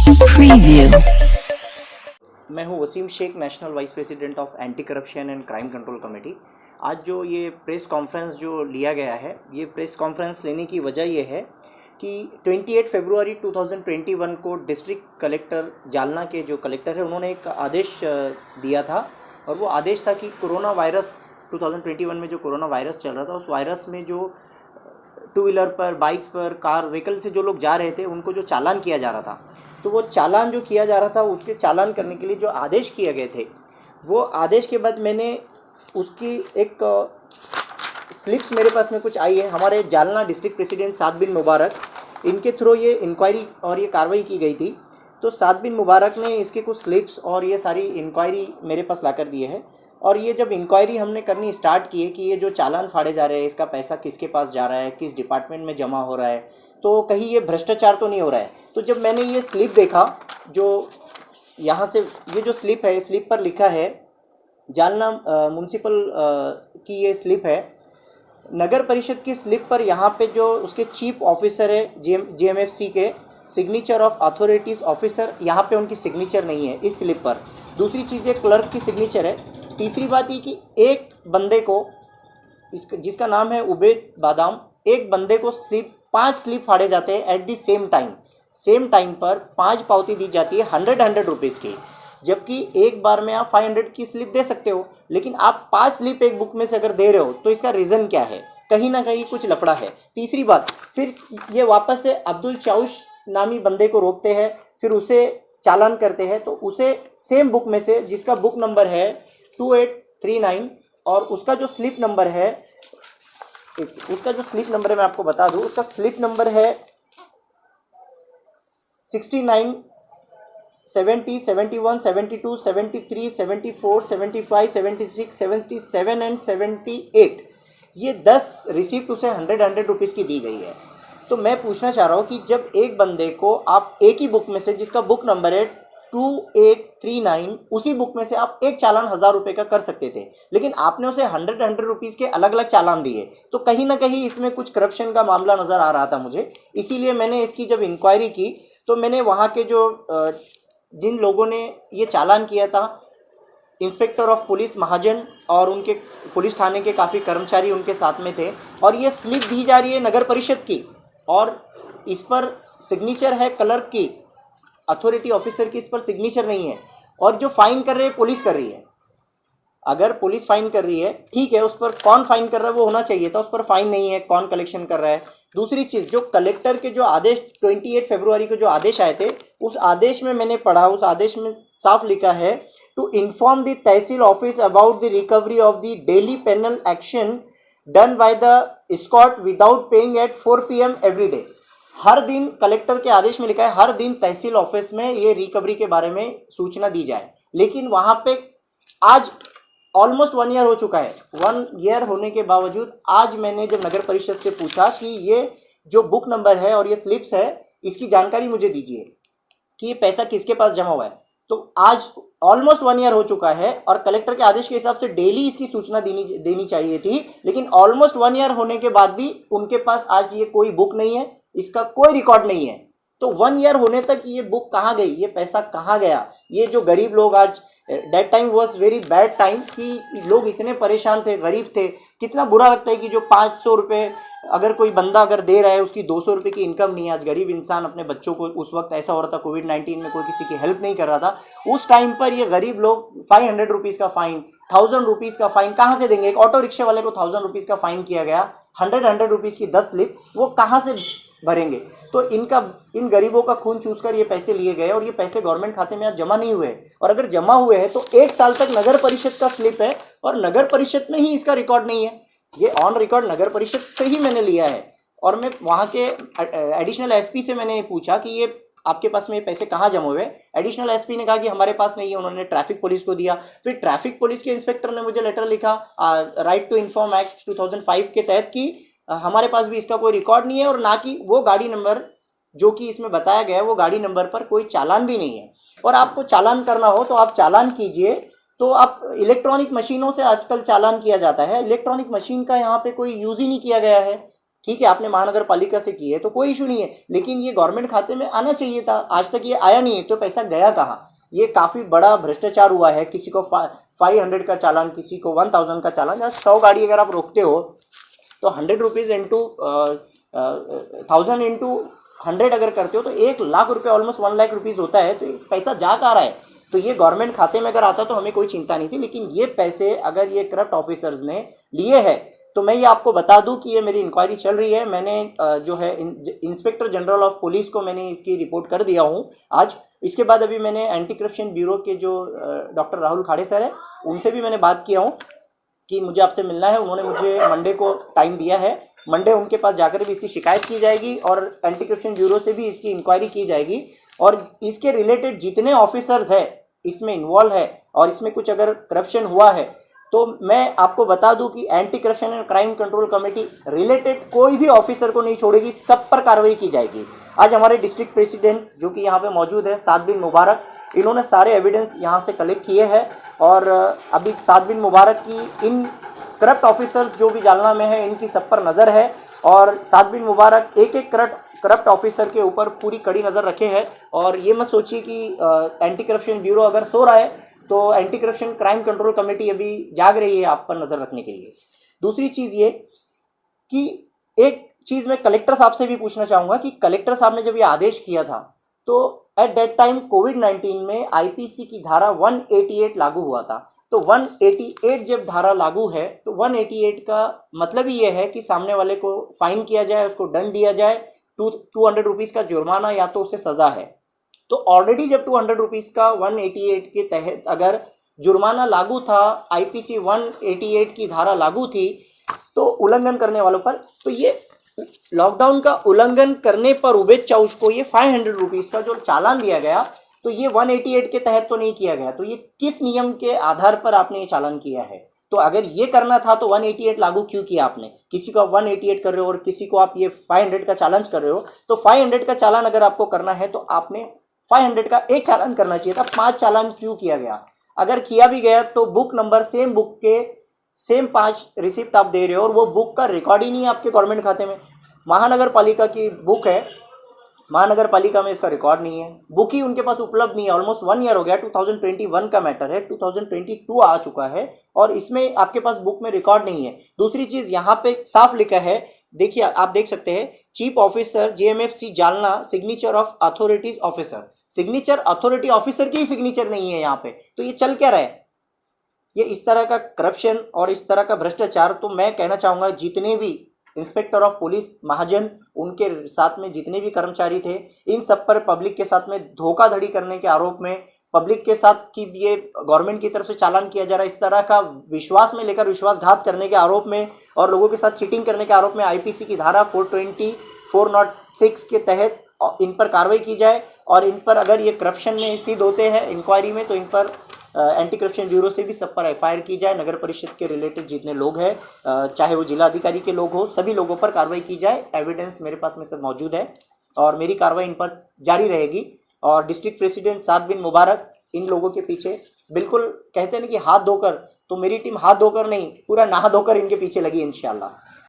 Preview. मैं हूं Wasim Sheikh, national vice president of anti corruption and crime control committee. आज जो ये प्रेस कॉन्फ्रेंस जो लिया गया है, ये प्रेस कॉन्फ्रेंस लेने की वजह ये है कि 28 फरवरी 2021 को डिस्ट्रिक्ट कलेक्टर जालना के जो कलेक्टर है, उन्होंने एक आदेश दिया था। और वो आदेश था कि कोरोना वायरस 2021 में जो कोरोना वायरस चल रहा था, उस वायरस में जो टू व्हीलर पर, बाइक्स पर, कार, व्हीकल से जो लोग जा रहे थे, उनको जो चालान किया जा रहा था, तो वो चालान जो किया जा रहा था, उसके चालान करने के लिए जो आदेश किए गए थे, वो आदेश के बाद मैंने उसकी एक स्लिप्स मेरे पास में कुछ आई है। हमारे जालना डिस्ट्रिक्ट प्रेसिडेंट साद बिन मुबारक, इनके थ्रू ये इंक्वायरी और ये कार्रवाई की गई थी। तो साद बिन मुबारक ने इसके कुछ स्लिप्स और ये सारी इंक्वायरी मेरे पास ला कर दिए है। और ये जब इंक्वायरी हमने करनी स्टार्ट की है कि ये जो चालान फाड़े जा रहे हैं, इसका पैसा किसके पास जा रहा है, किस डिपार्टमेंट में जमा हो रहा है, तो कहीं ये भ्रष्टाचार तो नहीं हो रहा है। तो जब मैंने ये स्लिप देखा, जो यहाँ से ये जो स्लिप है, स्लिप पर लिखा है जालना म्यूनसिपल की ये स्लिप है, नगर परिषद की स्लिप पर यहाँ पे जो उसके चीफ ऑफिसर है जीएमएफसी के, सिग्नेचर ऑफ अथॉरिटीज़ ऑफिसर, यहाँ पे उनकी सिग्नेचर नहीं है इस स्लिप पर। दूसरी चीज़ ये क्लर्क की सिग्नेचर है। तीसरी बात ये कि एक बंदे को, जिसका नाम है उबैद बादाम, एक बंदे को 5 स्लिप फाड़े जाते हैं एट द सेम टाइम पर 5 पावती दी जाती है 100 रुपीज़ की। जबकि एक बार में आप 500 की स्लिप दे सकते हो, लेकिन आप 5 स्लिप एक बुक में से अगर दे रहे हो, तो इसका रीज़न क्या है? कहीं ना कहीं कुछ लफड़ा है। तीसरी बात, फिर ये वापस से अब्दुल चाउश नामी बंदे को रोकते हैं, फिर उसे चालान करते हैं। तो उसे सेम बुक में से, जिसका बुक नंबर है 2839 और उसका जो स्लिप नंबर है, मैं आपको बता दूं, उसका स्लिप नंबर है 69 70 71 72 73 74 75 76 77 एंड 78। ये 10 रिसिप्ट उसे 100 रुपीज़ की दी गई है। तो मैं पूछना चाह रहा हूँ कि जब एक बंदे को आप एक ही बुक में से, जिसका बुक नंबर है 2839, उसी बुक में से आप एक चालान 1000 रुपये का कर सकते थे, लेकिन आपने उसे 100 रुपीज़ के अलग अलग चालान दिए। तो कहीं ना कहीं इसमें कुछ करप्शन का मामला नज़र आ रहा था मुझे। इसीलिए मैंने इसकी जब इंक्वायरी की, तो मैंने वहाँ के जो जिन लोगों ने ये चालान किया था, इंस्पेक्टर ऑफ पुलिस महाजन और उनके पुलिस थाने के काफ़ी कर्मचारी उनके साथ में थे। और ये स्लिप दी जा रही है नगर परिषद की, और इस पर सिग्नेचर है क्लर्क की, अथॉरिटी ऑफिसर की इस पर सिग्नेचर नहीं है। और जो फाइन कर रहे हैं, पुलिस कर रही है। अगर पुलिस फाइन कर रही है, ठीक है, उस पर कौन फाइन कर रहा है वो होना चाहिए था, उस पर फाइन नहीं है, कौन कलेक्शन कर रहा है। दूसरी चीज़, जो कलेक्टर के जो आदेश 28 फरवरी को जो आदेश आए थे, उस आदेश में मैंने पढ़ा, उस आदेश में साफ लिखा है to inform the tehsil office about the recovery of the daily penal action done by the scot without paying at 4 PM every day. हर दिन, कलेक्टर के आदेश में लिखा है, हर दिन तहसील ऑफिस में ये रिकवरी के बारे में सूचना दी जाए। लेकिन वहाँ पे आज ऑलमोस्ट 1 ईयर हो चुका है। 1 ईयर होने के बावजूद आज मैंने जब नगर परिषद से पूछा कि ये जो बुक नंबर है और ये स्लिप्स है, इसकी जानकारी मुझे दीजिए कि ये पैसा किसके पास जमा हुआ है, तो आज ऑलमोस्ट 1 ईयर हो चुका है। और कलेक्टर के आदेश के हिसाब से डेली इसकी सूचना देनी चाहिए थी, लेकिन ऑलमोस्ट 1 ईयर होने के बाद भी उनके पास आज ये कोई बुक नहीं है, इसका कोई रिकॉर्ड नहीं है। तो 1 ईयर होने तक ये बुक कहाँ गई, ये पैसा कहाँ गया? ये जो गरीब लोग, आज that time was very bad time कि लोग इतने परेशान थे, गरीब थे। कितना बुरा लगता है कि जो 500 रुपये अगर कोई बंदा अगर दे रहा है, उसकी 200 रुपये की इनकम नहीं है। आज गरीब इंसान अपने बच्चों को, उस वक्त ऐसा हो रहा था कोविड-19 में, कोई किसी की हेल्प नहीं कर रहा था, उस टाइम पर ये गरीब लोग 500 रुपीज़ का फाइन, 1000 रुपीज़ का फाइन कहाँ से देंगे? एक ऑटो रिक्शा वाले को 1000 रुपीज़ का फाइन किया गया, 100 रुपीज़ की 10 स्लिप, वो कहाँ से भरेंगे? तो इन गरीबों का खून चूसकर ये पैसे लिए गए, और ये पैसे गवर्नमेंट खाते में आज जमा नहीं हुए। और अगर जमा हुए हैं तो 1 साल तक नगर परिषद का स्लिप है, और नगर परिषद में ही इसका रिकॉर्ड नहीं है। ये ऑन रिकॉर्ड नगर परिषद से ही मैंने लिया है। और मैं वहाँ के एडिशनल एसपी से मैंने पूछा कि ये आपके पास में ये पैसे कहाँ जमा हुए? एडिशनल एसपी ने कहा कि हमारे पास नहीं है, उन्होंने ट्रैफिक पुलिस को दिया। फिर ट्रैफिक पुलिस के इंस्पेक्टर ने मुझे लेटर लिखा राइट टू इन्फॉर्म एक्ट 2005 के तहत कि हमारे पास भी इसका कोई रिकॉर्ड नहीं है, और ना कि वो गाड़ी नंबर जो कि इसमें बताया गया है, वो गाड़ी नंबर पर कोई चालान भी नहीं है। और आपको चालान करना हो तो आप चालान कीजिए, तो आप इलेक्ट्रॉनिक मशीनों से आजकल चालान किया जाता है। इलेक्ट्रॉनिक मशीन का यहाँ पे कोई यूज़ ही नहीं किया गया है। ठीक है, आपने महानगर पालिका से की है तो कोई इशू नहीं है, लेकिन ये गवर्नमेंट खाते में आना चाहिए था, आज तक ये आया नहीं है, तो पैसा गया कहाँ? ये काफ़ी बड़ा भ्रष्टाचार हुआ है। किसी को 500 का चालान, किसी को 1000 का चालान। जहाँ 100 गाड़ी अगर आप रोकते हो तो 100 रुपीज़ इंटू 1000 इंटू 100 अगर करते हो तो 1 लाख रुपये, ऑलमोस्ट 1 लाख रुपीज़ होता है। तो ये पैसा जा कहाँ रहा है? तो ये गवर्नमेंट खाते में अगर आता तो हमें कोई चिंता नहीं थी, लेकिन ये पैसे अगर ये करप्ट ऑफिसर्स ने लिए हैं तो मैं ये आपको बता दूं कि ये मेरी इंक्वायरी चल रही है। मैंने जो है इंस्पेक्टर जनरल ऑफ पुलिस को मैंने इसकी रिपोर्ट कर दिया हूँ आज। इसके बाद अभी मैंने एंटी करप्शन ब्यूरो के जो डॉक्टर राहुल खाड़े सर है, उनसे भी मैंने बात किया हूँ कि मुझे आपसे मिलना है। उन्होंने मुझे मंडे को टाइम दिया है। मंडे उनके पास जाकर भी इसकी शिकायत की जाएगी और एंटी करप्शन ब्यूरो से भी इसकी इंक्वायरी की जाएगी, और इसके रिलेटेड जितने ऑफिसर्स है इसमें इन्वॉल्व है और इसमें कुछ अगर करप्शन हुआ है तो मैं आपको बता दूं कि anti corruption and crime control committee related कोई भी ऑफिसर को नहीं छोड़ेगी, सब पर कार्रवाई की जाएगी। आज हमारे डिस्ट्रिक्ट प्रेसिडेंट जो कि यहाँ पे मौजूद है, साद बिन मुबारक, इन्होंने सारे एविडेंस यहाँ से कलेक्ट किए हैं और अभी साद बिन मुबारक की इन करप्ट ऑफिसर्स जो भी जालना में है इनकी सब पर नज़र है और साद बिन मुबारक एक एक करप्ट ऑफिसर के ऊपर पूरी कड़ी नज़र रखे हैं। और ये मत सोचिए कि एंटी करप्शन ब्यूरो अगर सो रहा है तो anti corruption crime control committee अभी जाग रही है आप पर नज़र रखने के लिए। दूसरी चीज़ ये कि एक चीज़ मैं कलेक्टर साहब से भी पूछना चाहूँगा कि कलेक्टर साहब ने जब ये आदेश किया था तो एट दैट टाइम कोविड-19 में आईपीसी की धारा 188 लागू हुआ था। तो 188 जब धारा लागू है तो 188 का मतलब ही ये है कि सामने वाले को फाइन किया जाए, उसको दंड दिया जाए, 200 रुपीज़ का जुर्माना या तो उसे सज़ा है। तो ऑलरेडी जब 200 रुपीज़ का 188 के तहत अगर जुर्माना लागू था, आईपीसी 188 की धारा लागू थी तो उल्लंघन करने वालों पर, तो ये लॉकडाउन का उल्लंघन करने पर उबेद चाउश को ये 500 रुपीज़ का जो चालान दिया गया तो ये 188 के तहत तो नहीं किया गया। तो ये किस नियम के आधार पर आपने ये चालान किया है? तो अगर ये करना था तो 188 लागू क्यों किया आपने? किसी को आप 188 कर रहे हो और किसी को आप ये 500 का चालान कर रहे हो, तो 500 का चालान अगर आपको करना है तो आपने 500 का एक चालान करना चाहिए था। 5 चालान क्यों किया गया? अगर किया भी गया तो बुक नंबर सेम बुक के सेम 5 रिसिप्ट आप दे रहे हो और वो बुक का रिकॉर्ड ही नहीं है आपके गवर्नमेंट खाते में। महानगर पालिका की बुक है, महानगर पालिका में इसका रिकॉर्ड नहीं है, बुक ही उनके पास उपलब्ध नहीं है। ऑलमोस्ट 1 ईयर हो गया, 2021 का मैटर है, 2022 आ चुका है और इसमें आपके पास बुक में रिकॉर्ड नहीं है। दूसरी चीज़ यहाँ पे साफ लिखा है, देखिए आप देख सकते हैं, chief officer JMFC Jalna, signature of authorities officer. Signature authority officer की ही सिग्नेचर नहीं है यहाँ पे, तो ये चल क्या रहा है? ये इस तरह का करप्शन और इस तरह का भ्रष्टाचार, तो मैं कहना चाहूँगा जितने भी इंस्पेक्टर ऑफ पुलिस महाजन, उनके साथ में जितने भी कर्मचारी थे, इन सब पर पब्लिक के साथ में धोखाधड़ी करने के आरोप में, पब्लिक के साथ कि ये गवर्नमेंट की तरफ से चालान किया जा रहा है, इस तरह का विश्वास में लेकर विश्वासघात करने के आरोप में और लोगों के साथ चीटिंग करने के आरोप में आईपीसी की धारा 406 के तहत इन पर कार्रवाई की जाए और इन पर अगर ये करप्शन में सिद्ध होते हैं इंक्वायरी में तो इन पर एंटी करप्शन ब्यूरो से भी सब पर एफआईआर की जाए। नगर परिषद के रिलेटेड जितने लोग हैं, चाहे वो जिला अधिकारी के लोग हो, सभी लोगों पर कार्रवाई की जाए। एविडेंस मेरे पास में सब मौजूद है और मेरी कार्रवाई इन पर जारी रहेगी। और डिस्ट्रिक्ट प्रेसिडेंट साद बिन मुबारक इन लोगों के पीछे बिल्कुल कहते हैं ना कि हाथ धोकर, तो मेरी टीम हाथ धोकर नहीं, पूरा नहा धोकर इनके पीछे लगी इंशाल्लाह।